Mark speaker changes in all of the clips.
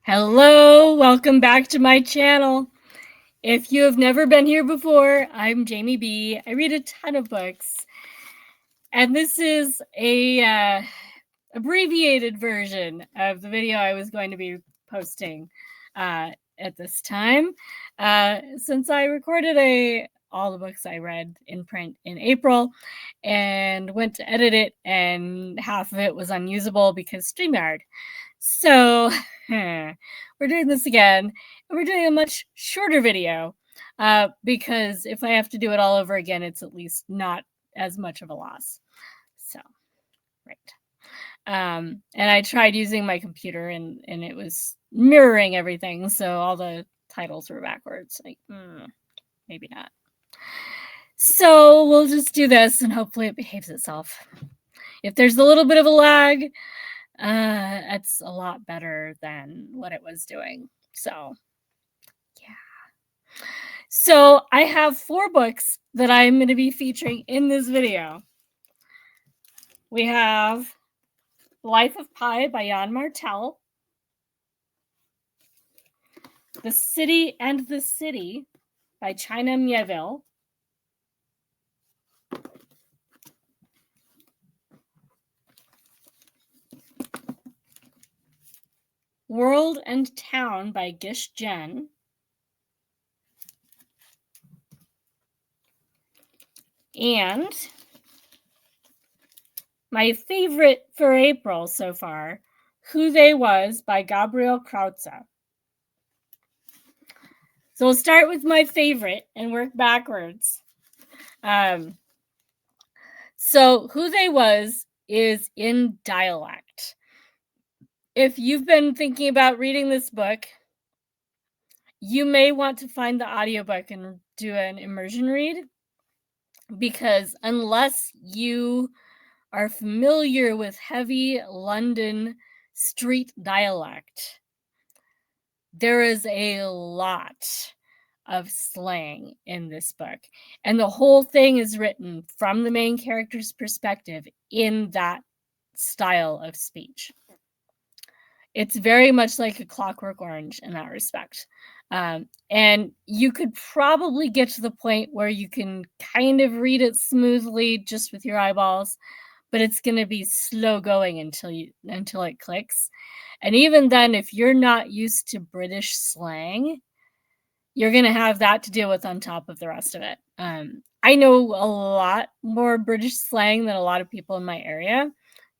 Speaker 1: Hello, welcome back to my channel. If you have never been here before, I'm Jamie B. I read a ton of books, and this is a abbreviated version of the video I was going to be posting at this time, since I recorded all the books I read in print in April and went to edit it, and half of it was unusable because StreamYard. So we're doing this again, and we're doing a much shorter video because if I have to do it all over again, it's at least not as much of a loss. So, right. And I tried using my computer and it was mirroring everything, so all the titles were backwards. Like, maybe not. So we'll just do this and hopefully it behaves itself. If there's a little bit of a lag, it's a lot better than what it was doing. So, yeah. So I have 4 books that I'm going to be featuring in this video. We have Life of Pi by Yann Martel, The City and the City by China Mieville, World and Town by Gish, and my favorite for April so far, Who They Was by Gabriel Krauze. So we'll start with my favorite and work backwards. So Who They Was is in dialect. If you've been thinking about reading this book, you may want to find the audiobook and do an immersion read, because unless you are familiar with heavy London street dialect, there is a lot of slang in this book, and the whole thing is written from the main character's perspective in that style of speech. It's very much like A Clockwork Orange in that respect. And you could probably get to the point where you can kind of read it smoothly just with your eyeballs, but it's going to be slow going until it clicks. And even then, if you're not used to British slang, you're going to have that to deal with on top of the rest of it. I know a lot more British slang than a lot of people in my area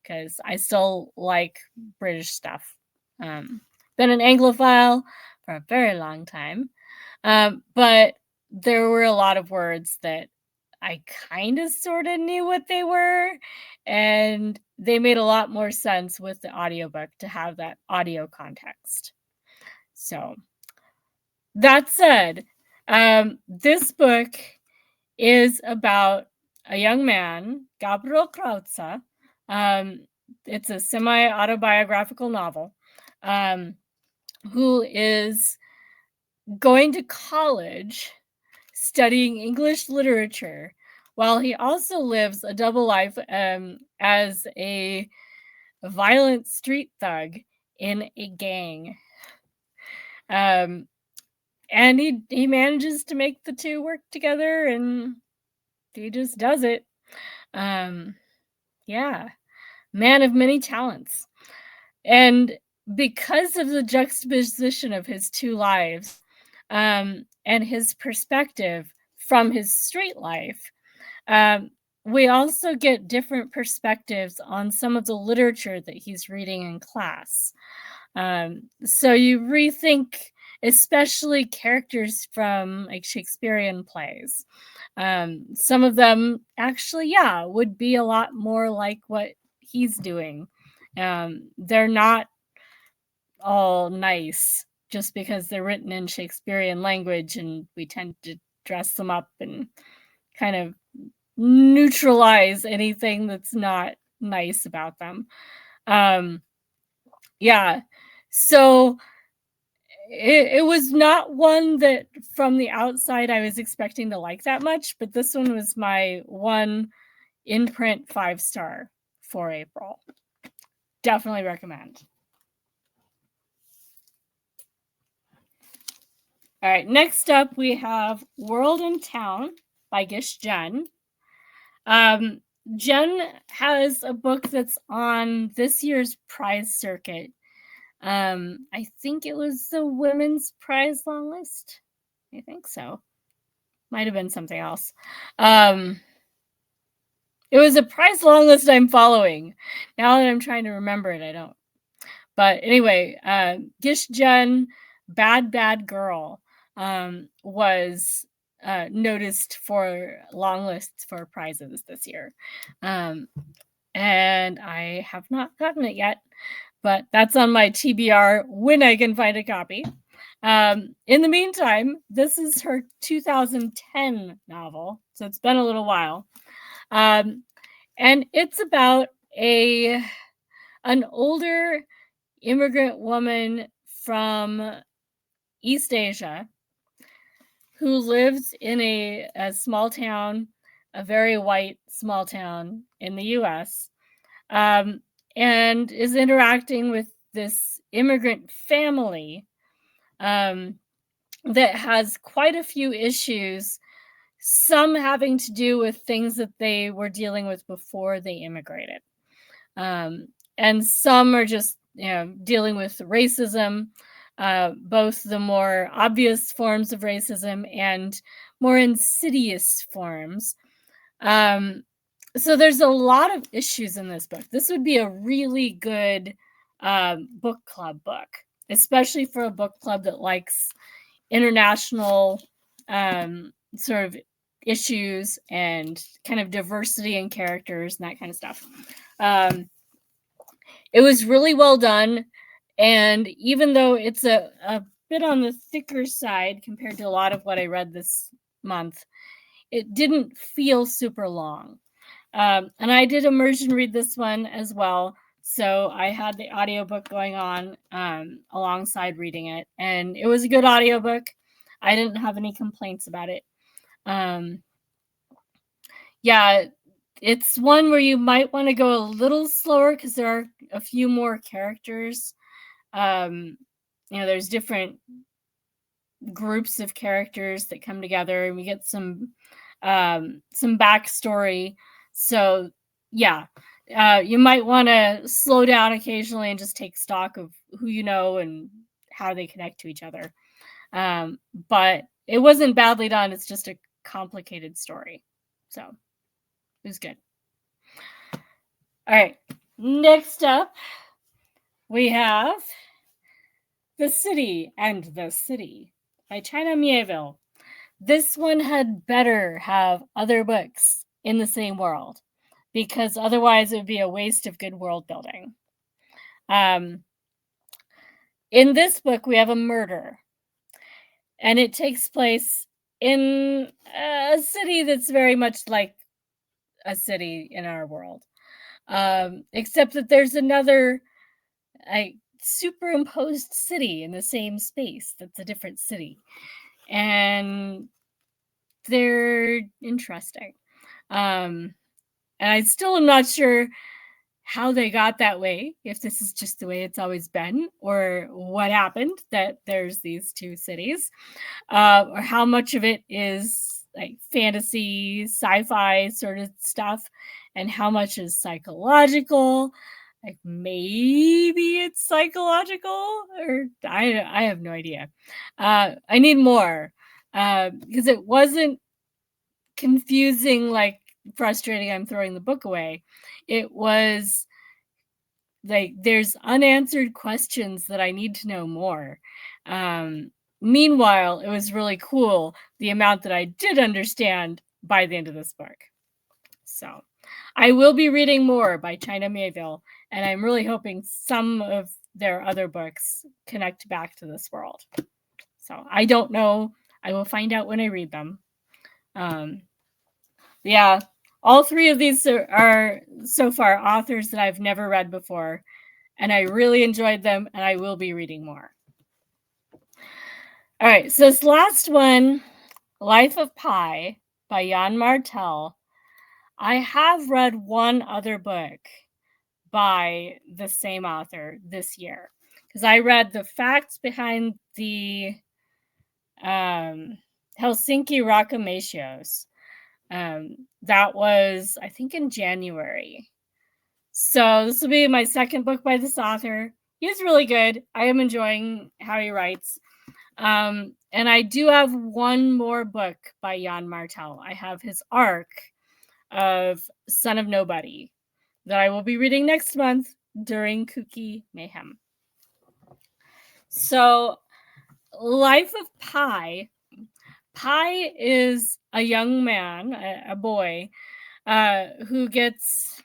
Speaker 1: because I still like British stuff. Been an Anglophile for a very long time, but there were a lot of words that I kind of sort of knew what they were, and they made a lot more sense with the audiobook to have that audio context. So that said, this book is about a young man, Gabriel Krauze. It's a semi-autobiographical novel, who is going to college studying English literature while he also lives a double life as a violent street thug in a gang. And he manages to make the two work together, and he just does it. Yeah, man of many talents. And because of the juxtaposition of his two lives, and his perspective from his street life, we also get different perspectives on some of the literature that he's reading in class. So you rethink, especially characters from like Shakespearean plays. Some of them actually, would be a lot more like what he's doing. They're not all nice just because they're written in Shakespearean language, and we tend to dress them up and kind of neutralize anything that's not nice about them. Yeah, so it was not one that from the outside I was expecting to like that much, but this one was my one in print 5-star for April. Definitely recommend. All right, next up we have World in Town by Gish. Jen has a book that's on this year's prize circuit. I think it was the women's prize long list. I think so. Might have been something else. It was a prize long list I'm following. Now that I'm trying to remember it, I don't. But anyway, Gish Jen, Bad Girl, was noticed for long lists for prizes this year. And I have not gotten it yet, but that's on my TBR when I can find a copy. In the meantime, this is her 2010 novel, so it's been a little while. And it's about an older immigrant woman from East Asia who lives in a small town, a very white small town in the US, and is interacting with this immigrant family that has quite a few issues, some having to do with things that they were dealing with before they immigrated. And some are just dealing with racism, both the more obvious forms of racism and more insidious forms. So there's a lot of issues in this book. This would be a really good book club book, especially for a book club that likes international sort of issues and kind of diversity in characters and that kind of stuff. It was really well done, and even though it's a bit on the thicker side compared to a lot of what I read this month, it didn't feel super long. And I did immersion read this one as well, so I had the audiobook going on alongside reading it, and it was a good audiobook. I didn't have any complaints about it. Yeah, it's one where you might want to go a little slower because there are a few more characters. There's different groups of characters that come together, and we get some backstory. So yeah, you might want to slow down occasionally and just take stock of who you know and how they connect to each other. But it wasn't badly done. It's just a complicated story. So it was good. All right. Next up, we have The City and the City by China Mieville. This one had better have other books in the same world, because otherwise it would be a waste of good world building. In this book, we have a murder, and it takes place in a city that's very much like a city in our world, except that there's another superimposed city in the same space that's a different city, and they're interesting. And I still am not sure how they got that way, if this is just the way it's always been, or what happened that there's these two cities, or how much of it is like fantasy, sci-fi sort of stuff, and how much is psychological. Like maybe it's psychological, or I have no idea. I need more because it wasn't confusing, like frustrating, I'm throwing the book away. It was like there's unanswered questions that I need to know more. Meanwhile, it was really cool the amount that I did understand by the end of this book. So I will be reading more by China Mieville, and I'm really hoping some of their other books connect back to this world. So I don't know. I will find out when I read them. Yeah, all three of these are so far authors that I've never read before, and I really enjoyed them, and I will be reading more. All right, so this last one, Life of Pi by Yann Martel. I have read one other book by the same author this year, because I read the facts behind the Helsinki Rockamatios. That was, I think, in January. So this will be my second book by this author. He's really good. I am enjoying how he writes. And I do have one more book by Yann Martel. I have his arc of Son of Nobody that I will be reading next month during Kooky Mayhem. So, Life of Pi. Pi is a young man, a boy, who gets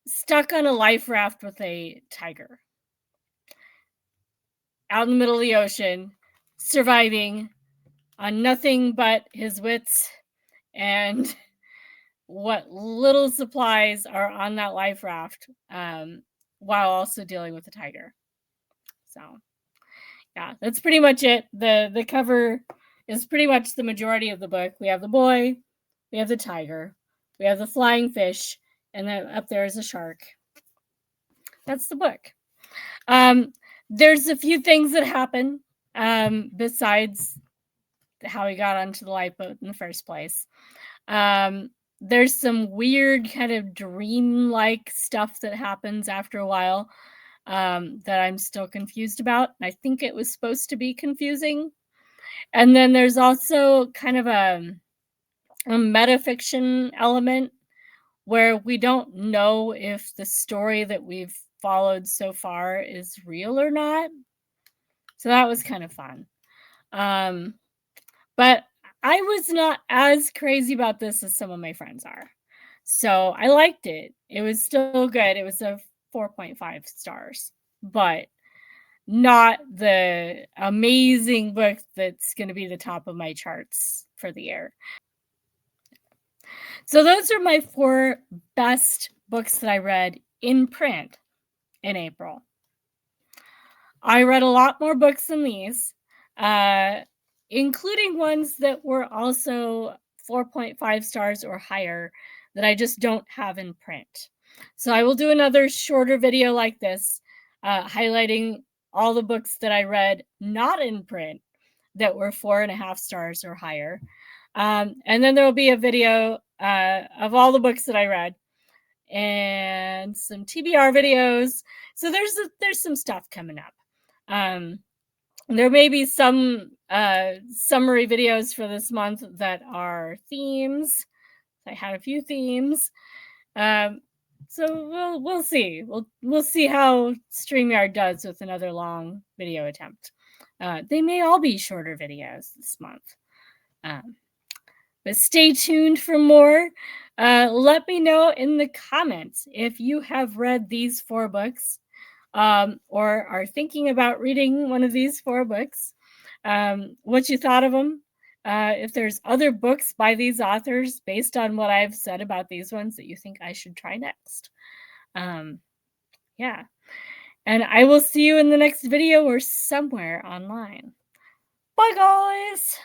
Speaker 1: stuck on a life raft with a tiger out in the middle of the ocean, surviving on nothing but his wits and what little supplies are on that life raft, while also dealing with the tiger. So, yeah, that's pretty much it. The cover is pretty much the majority of the book. We have the boy, we have the tiger, we have the flying fish, and then up there is a shark. That's the book. There's a few things that happen besides how he got onto the lifeboat in the first place. There's some weird kind of dream-like stuff that happens after a while that I'm still confused about. I think it was supposed to be confusing. And then there's also kind of a metafiction element where we don't know if the story that we've followed so far is real or not. So that was kind of fun. But I was not as crazy about this as some of my friends are. So I liked it. It was still good. It was a 4.5 stars, but not the amazing book that's going to be the top of my charts for the year. So those are my 4 best books that I read in print in April. I read a lot more books than these, including ones that were also 4.5 stars or higher that I just don't have in print. So I will do another shorter video like this, highlighting all the books that I read not in print that were 4.5 stars or higher. And then there will be a video of all the books that I read and some TBR videos. So there's some stuff coming up. There may be some summary videos for this month that are themes. I had a few themes. So we'll see. We'll see how StreamYard does with another long video attempt. They may all be shorter videos this month. But stay tuned for more. Let me know in the comments if you have read these 4 books or are thinking about reading one of these 4 books, what you thought of them. If there's other books by these authors based on what I've said about these ones that you think I should try next. Yeah. And I will see you in the next video or somewhere online. Bye, guys.